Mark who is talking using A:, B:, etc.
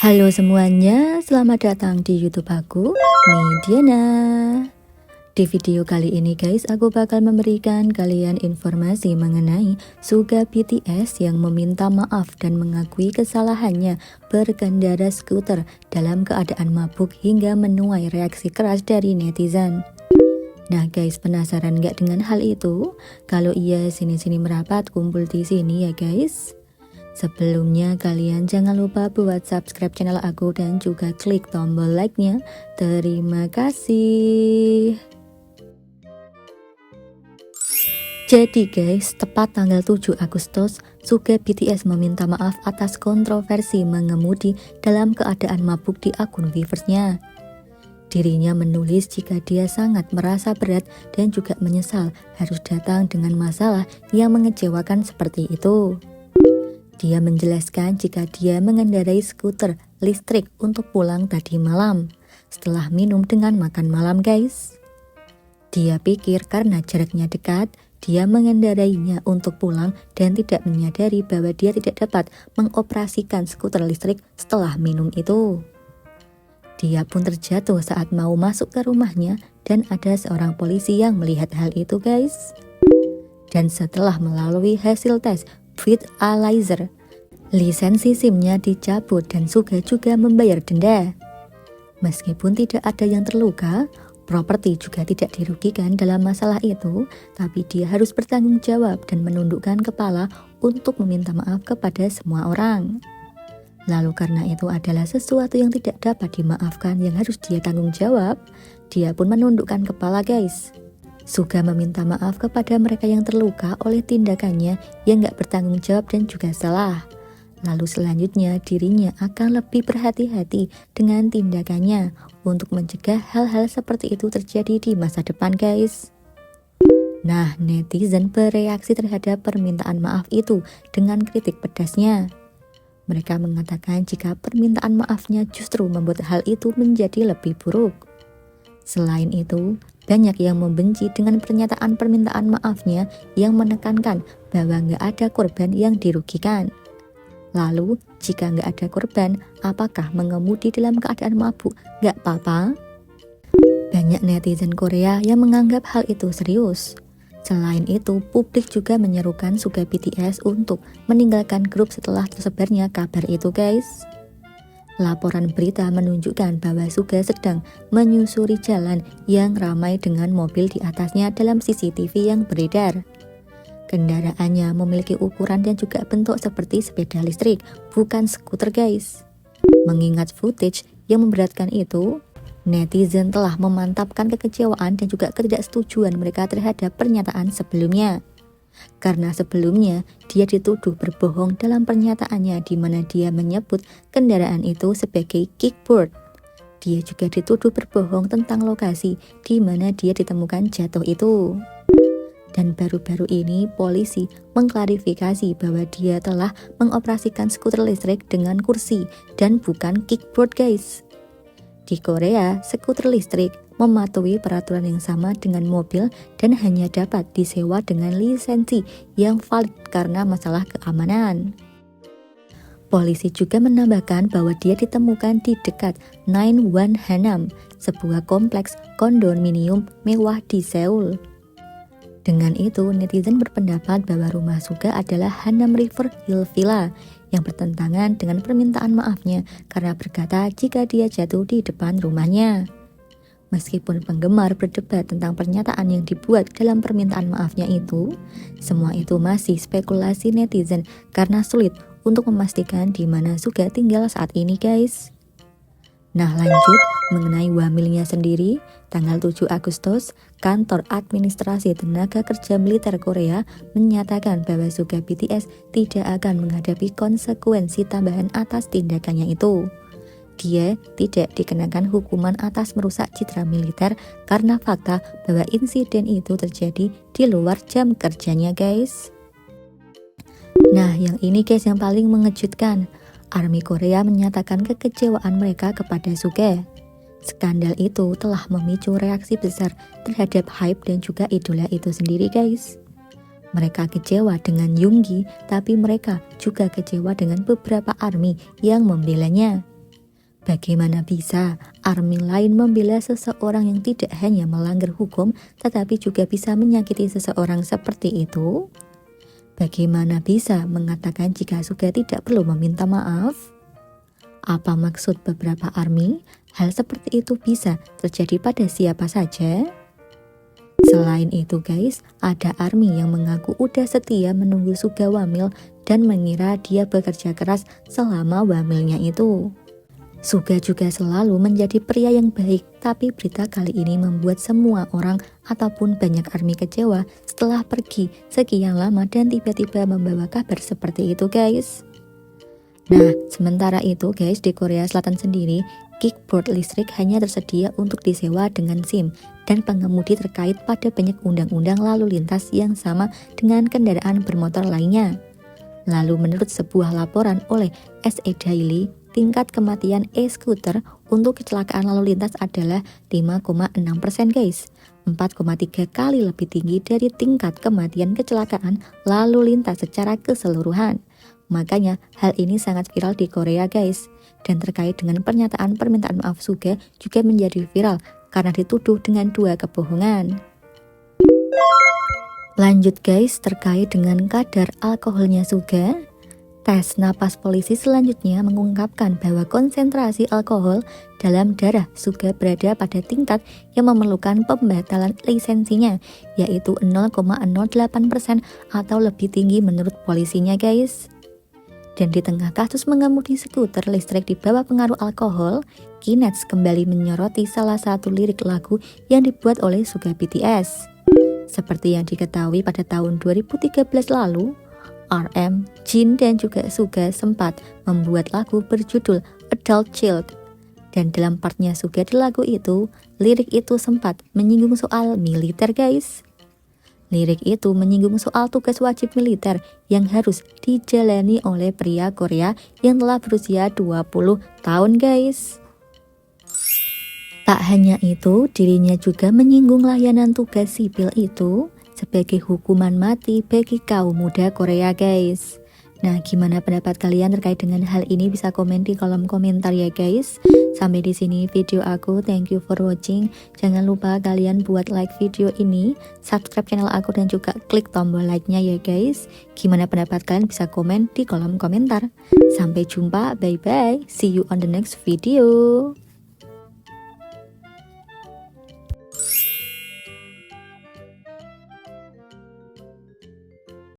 A: Halo semuanya, selamat datang di YouTube aku, Mediana. Di video kali ini guys, aku bakal memberikan kalian informasi mengenai Suga BTS yang meminta maaf dan mengakui kesalahannya berkendara skuter dalam keadaan mabuk hingga menuai reaksi keras dari netizen. Nah guys, penasaran nggak dengan hal itu? Kalau iya, sini-sini merapat, kumpul di sini ya guys. Sebelumnya kalian jangan lupa buat subscribe channel aku dan juga klik tombol like-nya. Terima kasih. Jadi guys, tepat tanggal 7 Agustus, Suga BTS meminta maaf atas kontroversi mengemudi dalam keadaan mabuk di akun Weverse-nya. Dirinya menulis jika dia sangat merasa berat dan juga menyesal harus datang dengan masalah yang mengecewakan seperti itu. Dia menjelaskan jika dia mengendarai skuter listrik untuk pulang tadi malam setelah minum dengan makan malam guys. Dia pikir karena jaraknya dekat, dia mengendarainya untuk pulang dan tidak menyadari bahwa dia tidak dapat mengoperasikan skuter listrik setelah minum itu. Dia pun terjatuh saat mau masuk ke rumahnya dan ada seorang polisi yang melihat hal itu guys. Dan setelah melalui hasil tes breathalyzer, lisensi SIM-nya dicabut dan Suga juga membayar denda. Meskipun tidak ada yang terluka, properti juga tidak dirugikan dalam masalah itu, tapi dia harus bertanggung jawab dan menundukkan kepala untuk meminta maaf kepada semua orang. Lalu karena itu adalah sesuatu yang tidak dapat dimaafkan yang harus dia tanggung jawab, dia pun menundukkan kepala guys. Suga meminta maaf kepada mereka yang terluka oleh tindakannya yang gak bertanggung jawab dan juga salah. Lalu selanjutnya dirinya akan lebih berhati-hati dengan tindakannya untuk mencegah hal-hal seperti itu terjadi di masa depan guys. Nah, netizen bereaksi terhadap permintaan maaf itu dengan kritik pedasnya. Mereka mengatakan jika permintaan maafnya justru membuat hal itu menjadi lebih buruk. Selain itu, banyak yang membenci dengan pernyataan permintaan maafnya yang menekankan bahwa nggak ada korban yang dirugikan. Lalu, jika nggak ada korban, apakah mengemudi dalam keadaan mabuk nggak apa-apa? Banyak netizen Korea yang menganggap hal itu serius. Selain itu, publik juga menyerukan Suga BTS untuk meninggalkan grup setelah tersebarnya kabar itu guys. Laporan berita menunjukkan bahwa Suga sedang menyusuri jalan yang ramai dengan mobil di atasnya dalam CCTV yang beredar. Kendaraannya memiliki ukuran dan juga bentuk seperti sepeda listrik, bukan skuter guys. Mengingat footage yang memberatkan itu, netizen telah memantapkan kekecewaan dan juga ketidaksetujuan mereka terhadap pernyataan sebelumnya. Karena sebelumnya dia dituduh berbohong dalam pernyataannya di mana dia menyebut kendaraan itu sebagai kickboard. Dia juga dituduh berbohong tentang lokasi di mana dia ditemukan jatuh itu. Dan baru-baru ini polisi mengklarifikasi bahwa dia telah mengoperasikan skuter listrik dengan kursi dan bukan kickboard guys. Di Korea, skuter listrik mematuhi peraturan yang sama dengan mobil dan hanya dapat disewa dengan lisensi yang valid karena masalah keamanan. Polisi juga menambahkan bahwa dia ditemukan di dekat Nainwan Hanam, sebuah kompleks kondominium mewah di Seoul. Dengan itu, netizen berpendapat bahwa rumah Suga adalah Hanam River Hill Villa yang bertentangan dengan permintaan maafnya karena berkata jika dia jatuh di depan rumahnya. Meskipun penggemar berdebat tentang pernyataan yang dibuat dalam permintaan maafnya itu, semua itu masih spekulasi netizen karena sulit untuk memastikan di mana Suga tinggal saat ini guys. Nah lanjut, mengenai wamilnya sendiri, tanggal 7 Agustus, Kantor Administrasi Tenaga Kerja Militer Korea menyatakan bahwa Suga BTS tidak akan menghadapi konsekuensi tambahan atas tindakannya itu. Dia tidak dikenakan hukuman atas merusak citra militer karena fakta bahwa insiden itu terjadi di luar jam kerjanya guys. Nah yang ini guys yang paling mengejutkan. Army Korea menyatakan kekecewaan mereka kepada Suga. Skandal itu telah memicu reaksi besar terhadap hype dan juga idola itu sendiri guys. Mereka kecewa dengan Yoongi, tapi mereka juga kecewa dengan beberapa ARMY yang membelanya. Bagaimana bisa ARMY lain membela seseorang yang tidak hanya melanggar hukum, tetapi juga bisa menyakiti seseorang seperti itu? Bagaimana bisa mengatakan jika Suga tidak perlu meminta maaf? Apa maksud beberapa ARMY? Hal seperti itu bisa terjadi pada siapa saja? Selain itu guys, ada ARMY yang mengaku udah setia menunggu Suga wamil dan mengira dia bekerja keras selama wamilnya itu. Suga juga selalu menjadi pria yang baik, tapi berita kali ini membuat semua orang ataupun banyak ARMY kecewa setelah pergi sekian lama dan tiba-tiba membawa kabar seperti itu guys. Nah, sementara itu guys, di Korea Selatan sendiri, kickboard listrik hanya tersedia untuk disewa dengan SIM dan pengemudi terkait pada banyak undang-undang lalu lintas yang sama dengan kendaraan bermotor lainnya. Lalu menurut sebuah laporan oleh SA Daily, tingkat kematian e-scooter untuk kecelakaan lalu lintas adalah 5,6% guys. 4,3 kali lebih tinggi dari tingkat kematian kecelakaan lalu lintas secara keseluruhan. Makanya hal ini sangat viral di Korea guys. Dan terkait dengan pernyataan permintaan maaf Suga juga menjadi viral karena dituduh dengan 2 kebohongan. Lanjut guys, terkait dengan kadar alkoholnya Suga. Tes napas polisi selanjutnya mengungkapkan bahwa konsentrasi alkohol dalam darah Suga berada pada tingkat yang memerlukan pembatalan lisensinya, yaitu 0,08% atau lebih tinggi menurut polisinya guys. Dan di tengah kasus mengemudi skuter listrik di bawah pengaruh alkohol, Kinets kembali menyoroti salah satu lirik lagu yang dibuat oleh Suga BTS. Seperti yang diketahui pada tahun 2013 lalu, RM, Jin dan juga Suga sempat membuat lagu berjudul Adult Child. Dan dalam partnya Suga di lagu itu, lirik itu sempat menyinggung soal militer guys. Lirik itu menyinggung soal tugas wajib militer yang harus dijalani oleh pria Korea yang telah berusia 20 tahun guys. Tak hanya itu, dirinya juga menyinggung layanan tugas sipil itu sebagai hukuman mati bagi kaum muda Korea guys. Nah, gimana pendapat kalian terkait dengan hal ini? Bisa komen di kolom komentar ya guys. Sampai di sini video aku. Thank you for watching. Jangan lupa kalian buat like video ini, subscribe channel aku dan juga klik tombol like-nya ya guys. Gimana pendapat kalian? Bisa komen di kolom komentar. Sampai jumpa. Bye bye. See you on the next video.